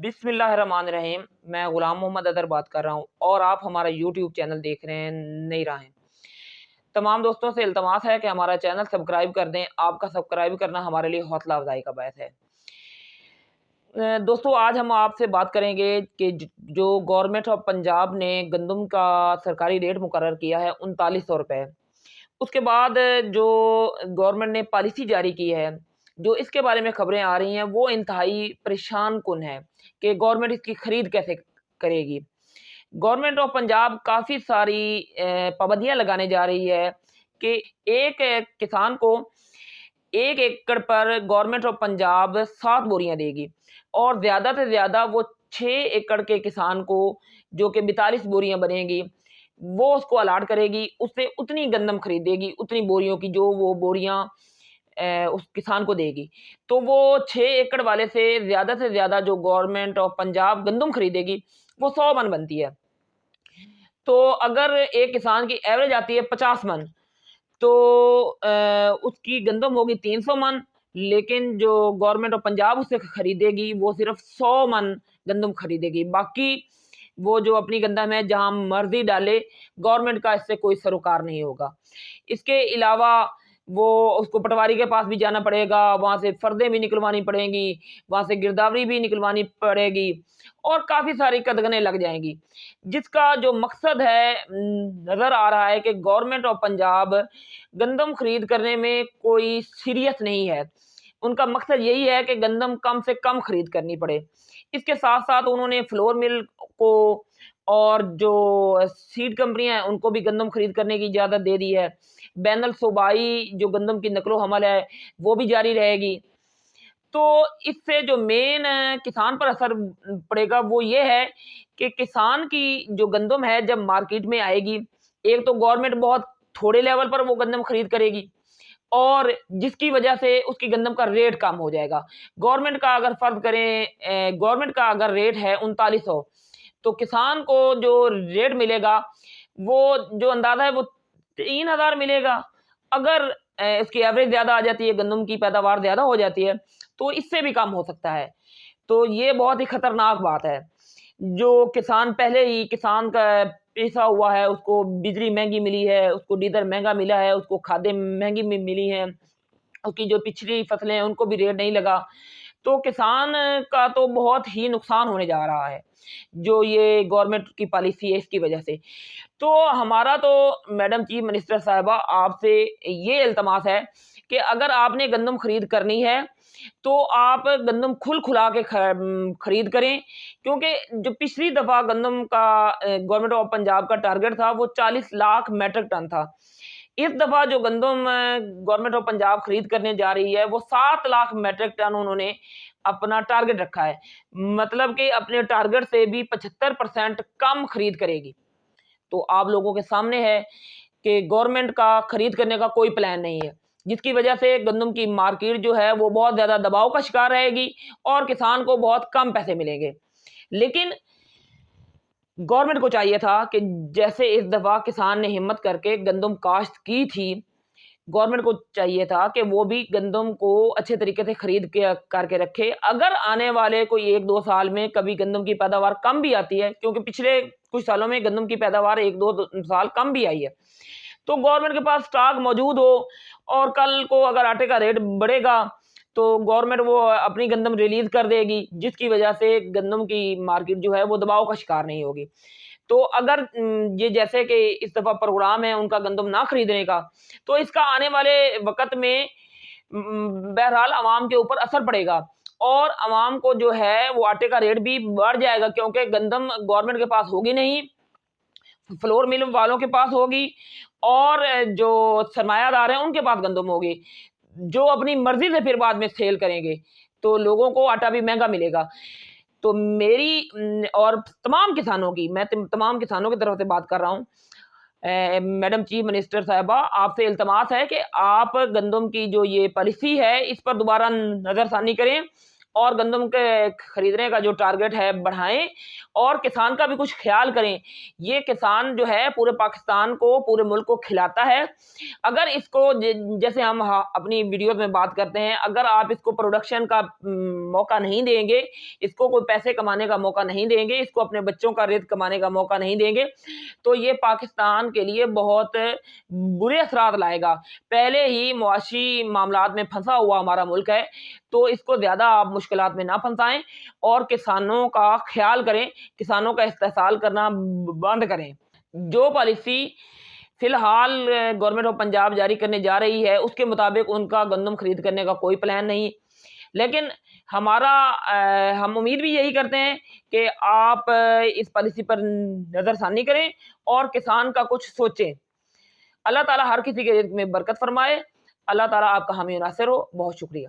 بسم اللہ الرحمن الرحیم۔ میں غلام محمد اظہر بات کر رہا ہوں اور آپ ہمارا یوٹیوب چینل دیکھ رہے ہیں نہیں رہے۔ تمام دوستوں سے التماس ہے کہ ہمارا چینل سبسکرائب کر دیں۔ آپ کا سبسکرائب کرنا ہمارے لیے حوصلہ افزائی کا باعث ہے۔ دوستو آج ہم آپ سے بات کریں گے کہ جو گورنمنٹ آف پنجاب نے گندم کا سرکاری ریٹ مقرر کیا ہے 3900 روپے، اس کے بعد جو گورنمنٹ نے پالیسی جاری کی ہے، جو اس کے بارے میں خبریں آ رہی ہیں وہ انتہائی پریشان کن ہے کہ گورنمنٹ اس کی خرید کیسے کرے گی۔ گورنمنٹ آف پنجاب کافی ساری پابندیاں لگانے جا رہی ہے کہ ایک کسان کو 1 ایکڑ پر گورنمنٹ آف پنجاب 7 بوریاں دے گی، اور زیادہ سے زیادہ وہ 6 ایکڑ کے کسان کو جو کہ 42 بوریاں بنیں گی وہ اس کو الاٹ کرے گی، اس سے اتنی گندم خریدے گی، اتنی بوریوں کی جو وہ بوریاں اس کسان کو دے گی۔ تو وہ 6 ایکڑ والے سے زیادہ جو گورنمنٹ آف پنجاب گندم خریدے گی وہ 100 من بنتی ہے۔ تو اگر ایک کسان کی ایوریج آتی ہے 50 من، تو اس کی گندم ہوگی 300 من، لیکن جو گورنمنٹ آف پنجاب اس سے خریدے گی وہ صرف 100 من گندم خریدے گی۔ باقی وہ جو اپنی گندم ہے جہاں مرضی ڈالے، گورنمنٹ کا اس سے کوئی سروکار نہیں ہوگا۔ اس کے علاوہ وہ اس کو پٹواری کے پاس بھی جانا پڑے گا، وہاں سے فردیں بھی نکلوانی پڑیں گی، وہاں سے گرداوری بھی نکلوانی پڑے گی، اور کافی ساری قدغنیں لگ جائیں گی، جس کا جو مقصد ہے نظر آ رہا ہے کہ گورنمنٹ آف پنجاب گندم خرید کرنے میں کوئی سیریس نہیں ہے۔ ان کا مقصد یہی ہے کہ گندم کم سے کم خرید کرنی پڑے۔ اس کے ساتھ ساتھ انہوں نے فلور مل کو اور جو سیڈ کمپنیاں ہیں ان کو بھی گندم خرید کرنے کی اجازت دے دی ہے۔ بین الصوبائی جو گندم کی نقل و حمل ہے وہ بھی جاری رہے گی۔ تو اس سے جو مین کسان پر اثر پڑے گا وہ یہ ہے کہ کسان کی جو گندم ہے جب مارکیٹ میں آئے گی، ایک تو گورنمنٹ بہت تھوڑے لیول پر وہ گندم خرید کرے گی، اور جس کی وجہ سے اس کی گندم کا ریٹ کم ہو جائے گا۔ گورنمنٹ کا اگر فرض کریں گورنمنٹ کا اگر ریٹ ہے 3900، تو کسان کو جو ریٹ ملے گا وہ جو اندازہ ہے وہ 3000 ملے گا۔ اگر اس کی ایوریج زیادہ آ جاتی ہے، گندم کی پیداوار زیادہ ہو جاتی ہے، تو اس سے بھی کم ہو سکتا ہے۔ تو یہ بہت ہی خطرناک بات ہے۔ جو کسان پہلے ہی کسان کا پیسا ہوا ہے، اس کو بجلی مہنگی ملی ہے، اس کو ڈیزل مہنگا ملا ہے، اس کو کھادیں مہنگی ملی ہیں، اس کی جو پچھلی فصلیں ہیں ان کو بھی ریٹ نہیں لگا، تو کسان کا تو بہت ہی نقصان ہونے جا رہا ہے جو یہ گورنمنٹ کی پالیسی ہے اس کی وجہ سے۔ تو ہمارا تو میڈم چیف منسٹر صاحبہ آپ سے یہ التماس ہے کہ اگر آپ نے گندم خرید کرنی ہے تو آپ گندم کھلا کے خرید کریں، کیونکہ جو پچھلی دفعہ گندم کا گورنمنٹ آف پنجاب کا ٹارگٹ تھا وہ 40 لاکھ میٹرک ٹن تھا۔ اس دفعہ جو گندم گورنمنٹ آف پنجاب خرید کرنے جا رہی ہے وہ 7 لاکھ میٹرک ٹن انہوں نے اپنا ٹارگٹ رکھا ہے، مطلب کہ اپنے ٹارگٹ سے بھی 75% کم خرید کرے گی۔ تو آپ لوگوں کے سامنے ہے کہ گورنمنٹ کا خرید کرنے کا کوئی پلان نہیں ہے، جس کی وجہ سے گندم کی مارکیٹ جو ہے وہ بہت زیادہ دباؤ کا شکار رہے گی اور کسان کو بہت کم پیسے ملیں گے۔ لیکن گورنمنٹ کو چاہیے تھا کہ جیسے اس دفعہ کسان نے ہمت کر کے گندم کاشت کی تھی، گورنمنٹ کو چاہیے تھا کہ وہ بھی گندم کو اچھے طریقے سے خرید کر کے رکھے۔ اگر آنے والے کوئی 1-2 سال میں کبھی گندم کی پیداوار کم بھی آتی ہے، کیونکہ پچھلے کچھ سالوں میں گندم کی پیداوار 1-2 سال کم بھی آئی ہے، تو گورنمنٹ کے پاس سٹاک موجود ہو، اور کل کو اگر آٹے کا ریٹ بڑھے گا تو گورنمنٹ وہ اپنی گندم ریلیز کر دے گی، جس کی وجہ سے گندم کی مارکیٹ جو ہے وہ دباؤ کا شکار نہیں ہوگی۔ تو اگر یہ جیسے کہ اس دفعہ پروگرام ہے ان کا گندم نہ خریدنے کا، تو اس کا آنے والے وقت میں بہرحال عوام کے اوپر اثر پڑے گا، اور عوام کو جو ہے وہ آٹے کا ریٹ بھی بڑھ جائے گا، کیونکہ گندم گورنمنٹ کے پاس ہوگی نہیں، فلور مل والوں کے پاس ہوگی، اور جو سرمایہ دار ہیں ان کے پاس گندم ہوگی، جو اپنی مرضی سے پھر بعد میں سیل کریں گے، تو لوگوں کو آٹا بھی مہنگا ملے گا۔ تو میری اور تمام کسانوں کی، میں تمام کسانوں کی طرف سے بات کر رہا ہوں، میڈم چیف منسٹر صاحبہ آپ سے التماس ہے کہ آپ گندم کی جو یہ پالیسی ہے اس پر دوبارہ نظر ثانی کریں، اور گندم کے خریدنے کا جو ٹارگٹ ہے بڑھائیں، اور کسان کا بھی کچھ خیال کریں۔ یہ کسان جو ہے پورے پاکستان کو، پورے ملک کو کھلاتا ہے۔ اگر اس کو جیسے ہم اپنی ویڈیوز میں بات کرتے ہیں، اگر آپ اس کو پروڈکشن کا موقع نہیں دیں گے، اس کو کوئی پیسے کمانے کا موقع نہیں دیں گے، اس کو اپنے بچوں کا رزق کمانے کا موقع نہیں دیں گے، تو یہ پاکستان کے لیے بہت برے اثرات لائے گا۔ پہلے ہی معاشی معاملات میں پھنسا ہوا ہمارا ملک ہے، تو اس کو زیادہ آپ مشکلات میں نہ پھنسائیں، اور کسانوں کا خیال کریں، کسانوں کا استحصال کرنا بند کریں۔ جو پالیسی فی الحال گورنمنٹ آف پنجاب جاری کرنے جا رہی ہے، اس کے مطابق ان کا گندم خرید کرنے کا کوئی پلان نہیں، لیکن ہم امید بھی یہی کرتے ہیں کہ آپ اس پالیسی پر نظر ثانی کریں اور کسان کا کچھ سوچیں۔ اللہ تعالیٰ ہر کسی کے رزق میں برکت فرمائے۔ اللہ تعالیٰ آپ کا حامی و ناصر ہو۔ بہت شکریہ۔